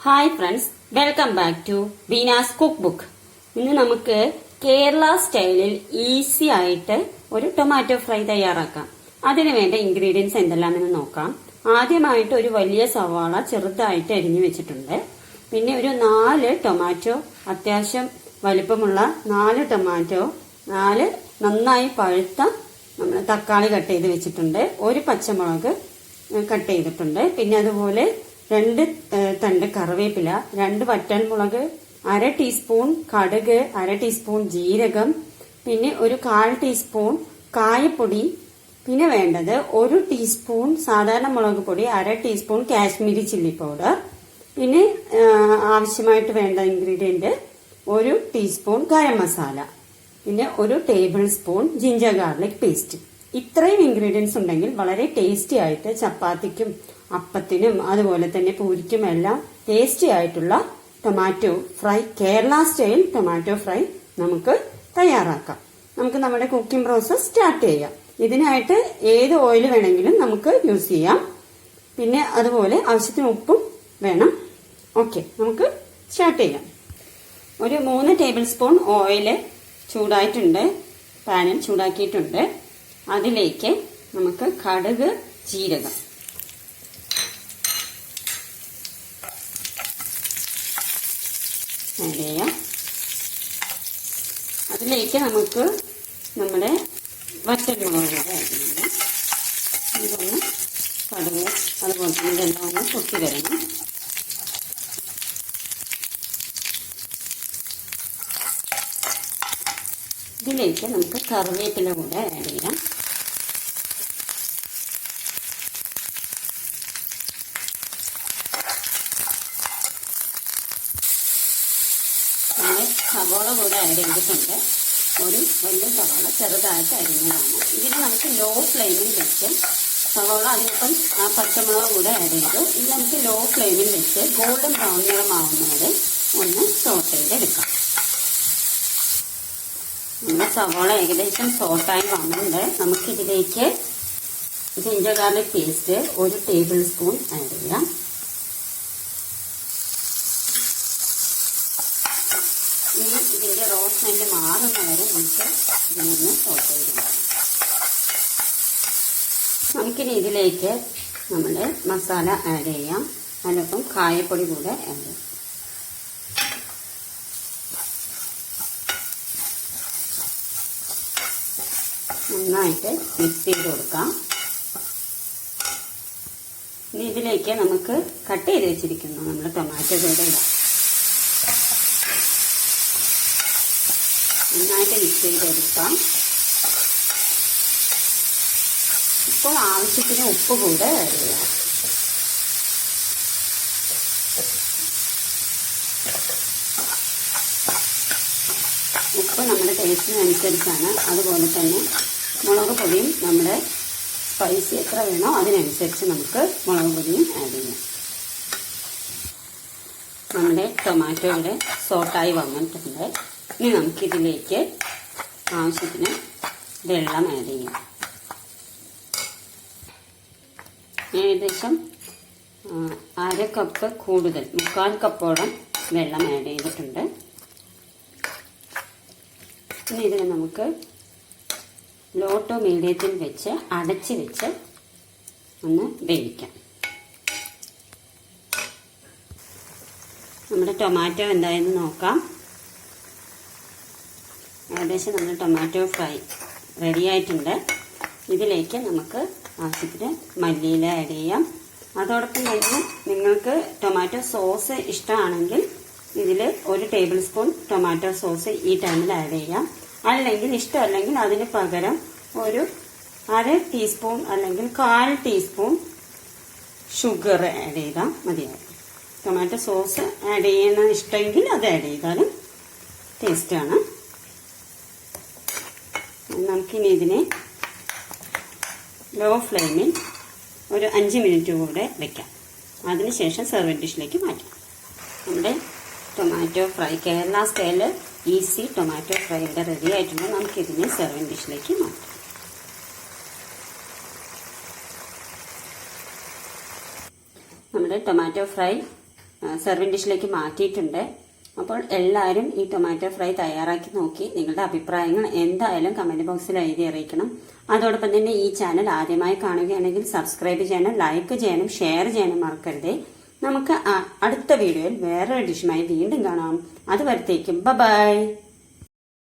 Hi friends, welcome back to Beena's cook book. ഇന്ന് നമുക്ക് കേരള സ്റ്റൈലിൽ ഈസി ആയിട്ട് ഒരു ടൊമാറ്റോ ഫ്രൈ തയ്യാറാക്കാം. അതിനു വേണ്ട ഇൻഗ്രീഡിയൻസ് എന്തെല്ലാമെന്ന് നോക്കാം. ആദ്യമായിട്ട് ഒരു വലിയ സവാള ചെറുതായിട്ട് അരിഞ്ഞു വെച്ചിട്ടുണ്ട്. പിന്നെ ഒരു 4 ടൊമാറ്റോ, അത്യാവശ്യം വലിപ്പമുള്ള 4 ടൊമാറ്റോ, 4 നന്നായി പഴുത്ത നമ്മൾ തക്കാളി കട്ട് ചെയ്ത് വെച്ചിട്ടുണ്ട്. ഒരു പച്ചമുളക് കട്ട് ചെയ്തിട്ടുണ്ട്. പിന്നെ അതുപോലെ 2 തണ്ട് കറിവേപ്പില, 2 വറ്റൽമുളക്, 1/2 ടീസ്പൂൺ കടുക്, 1/2 ടീസ്പൂൺ ജീരകം, പിന്നെ ഒരു 1/4 ടീസ്പൂൺ കായപ്പൊടി, പിന്നെ വേണ്ടത് 1 ടീസ്പൂൺ സാധാരണ മുളക് പൊടി, 1/2 ടീസ്പൂൺ കാശ്മീരി ചില്ലി പൗഡർ, പിന്നെ ആവശ്യമായിട്ട് വേണ്ട ഇൻഗ്രീഡിയന്റ് 1 ടീസ്പൂൺ ഗരം മസാല, പിന്നെ 1 table spoon ginger garlic paste. ഇത്രയും ഇൻഗ്രീഡിയൻസ് ഉണ്ടെങ്കിൽ വളരെ ടേസ്റ്റി ആയിട്ട് ചപ്പാത്തിക്കും അപ്പത്തിനും അതുപോലെ തന്നെ പൂരിക്കും എല്ലാം ടേസ്റ്റി ആയിട്ടുള്ള tomato fry, Kerala style tomato fry നമുക്ക് തയ്യാറാക്കാം. നമുക്ക് നമ്മുടെ കുക്കിംഗ് പ്രോസസ് സ്റ്റാർട്ട് ചെയ്യാം. ഇതിനായിട്ട് ഏത് ഓയിൽ വേണമെങ്കിലും നമുക്ക് യൂസ് ചെയ്യാം. പിന്നെ അതുപോലെ ആവശ്യത്തിന് ഉപ്പും വേണം. ഓക്കെ, നമുക്ക് സ്റ്റാർട്ട് ചെയ്യാം. ഒരു 3 ടേബിൾ സ്പൂൺ ഓയിൽ ചൂടായിട്ടുണ്ട്, പാനിൽ ചൂടാക്കിയിട്ടുണ്ട്. അതിലേക്ക് നമുക്ക് കടുക്, ജീരകം, ആഡ് ചെയ്യാം. അതിലേക്ക് നമുക്ക് നമ്മുടെ വറ്റൽമുളക് കൂടെ ആഡ് ചെയ്യണം. ഇതൊന്ന് കടുക് അതുപോലെ തന്നെ ഇതെല്ലാം ഒന്ന് പൊട്ടി വരണം. ഇതിലേക്ക് നമുക്ക് കറിവേപ്പില കൂടെ ആഡ് ചെയ്യാം. സവാള കൂടെ ആഡ് ചെയ്തിട്ടുണ്ട്. ഒരു വലിയ സവാള ചെറുതായിട്ട് അരിഞ്ഞതാണ്. ഇതിന് നമുക്ക് ലോ ഫ്ലെയിമിൽ വെച്ച് സവാള അതിനൊപ്പം ആ പച്ചമുളക് കൂടെ ആഡ് ചെയ്തു. ഇത് നമുക്ക് ലോ ഫ്ലെയിമിൽ വെച്ച് ഗോൾഡൻ ബ്രൗൺ നിറമാവുന്നവരെ ഒന്ന് സോട്ട് ചെയ്തെടുക്കാം. നമ്മുടെ സവാള ഏകദേശം സോട്ടായി വന്നിട്ടുണ്ട്. നമുക്കിതിലേക്ക് ginger garlic paste 1 table spoon add ചെയ്യാം. ഇനി ഇതിന്റെ റോസ് സ്മെല്ല് മാറുന്ന വരെ നമുക്ക് ഇതിനൊന്ന് സോട്ട് ചെയ്തെടുക്കാം. നമുക്കിനി ഇതിലേക്ക് നമ്മുടെ മസാല ആഡ് ചെയ്യാം. അതിനൊപ്പം കായപ്പൊടി കൂടെ ആഡ് ചെയ്യാം. നന്നായിട്ട് മിക്സ് ചെയ്ത് കൊടുക്കാം. ഇനി ഇതിലേക്ക് നമുക്ക് കട്ട് ചെയ്ത് വെച്ചിരിക്കുന്നു നമ്മുടെ ടൊമാറ്റോ കൂടെ ഇടാം. നന്നായിട്ട് മിക്സ് ചെയ്തെടുക്കാം. ഇപ്പോൾ ആവശ്യത്തിന് ഉപ്പ് കൂടെ ആഡ് ചെയ്യാം. ഉപ്പ് നമ്മുടെ ടേസ്റ്റിനനുസരിച്ചാണ്. അതുപോലെ തന്നെ മുളക് പൊടിയും നമ്മുടെ സ്പൈസി എത്ര വേണോ അതിനനുസരിച്ച് നമുക്ക് മുളക് പൊടിയും ആഡ് ചെയ്യാം. നമ്മുടെ ടൊമാറ്റോ ഇവിടെ സോട്ടായി വന്നിട്ടുണ്ട്. ഇനി നമുക്കിതിലേക്ക് ആവശ്യത്തിന് വെള്ളം ആഡ് ചെയ്യാം. ഏകദേശം 1/2 കപ്പ് കൂടുതൽ, 3/4 കപ്പോളം വെള്ളം ആഡ് ചെയ്തിട്ടുണ്ട്. ഇനി ഇതിനെ നമുക്ക് ലോ ടു മീഡിയത്തിൽ വെച്ച് അടച്ച് വെച്ച് ഒന്ന് വേവിക്കാം. നമ്മുടെ ടൊമാറ്റോ എന്തായെന്ന് നോക്കാം. ഏകദേശം നമ്മുടെ ടൊമാറ്റോ ഫ്രൈ റെഡി ആയിട്ടുണ്ട്. ഇതിലേക്ക് നമുക്ക് ആവശ്യത്തിന് മല്ലിയില ആഡ് ചെയ്യാം. അതോടൊപ്പം തന്നെ നിങ്ങൾക്ക് ടൊമാറ്റോ സോസ് ഇഷ്ടമാണെങ്കിൽ ഇതിൽ 1 ടേബിൾ സ്പൂൺ ടൊമാറ്റോ സോസ് ഈ ടൈമിൽ ആഡ് ചെയ്യാം. അല്ലെങ്കിൽ ഇഷ്ടമല്ലെങ്കിൽ അതിന് പകരം ഒരു 1/2 ടീസ്പൂൺ അല്ലെങ്കിൽ 1/4 ടീസ്പൂൺ ഷുഗർ ആഡ് ചെയ്താൽ മതിയാവും. ടൊമാറ്റോ സോസ് ആഡ് ചെയ്യുന്ന ഇഷ്ടമെങ്കിൽ അത് ആഡ് ചെയ്താലും ടേസ്റ്റാണ്. നമുക്കിനി ഇതിനെ ലോ ഫ്ലെയിമിൽ ഒരു 5 മിനിറ്റ് കൂടെ വെക്കാം. അതിനുശേഷം സെർവിംഗ് ഡിഷിലേക്ക് മാറ്റാം. നമ്മുടെ tomato fry, Kerala style easy tomato fry ഇവിടെ റെഡി ആയിട്ടുണ്ട്. നമുക്കിതിനെ സെർവിംഗ് ഡിഷിലേക്ക് മാറ്റാം. നമ്മുടെ ടൊമാറ്റോ ഫ്രൈ സെർവിങ് ഡിഷിലേക്ക് മാറ്റിയിട്ടുണ്ട്. അപ്പോൾ എല്ലാവരും ഈ ടൊമാറ്റോ ഫ്രൈ തയ്യാറാക്കി നോക്കി നിങ്ങളുടെ അഭിപ്രായങ്ങൾ എന്തായാലും കമന്റ് ബോക്സിൽ എഴുതി അറിയിക്കണം. അതോടൊപ്പം തന്നെ ഈ ചാനൽ ആദ്യമായി കാണുകയാണെങ്കിൽ സബ്സ്ക്രൈബ് ചെയ്യണം, ലൈക്ക് ചെയ്യണം, ഷെയർ ചെയ്യണം മറക്കരുതേ. നമുക്ക് അടുത്ത വീഡിയോയിൽ വേറൊരു ഡിഷുമായി വീണ്ടും കാണാം. അതുവരത്തേക്കും ബൈ.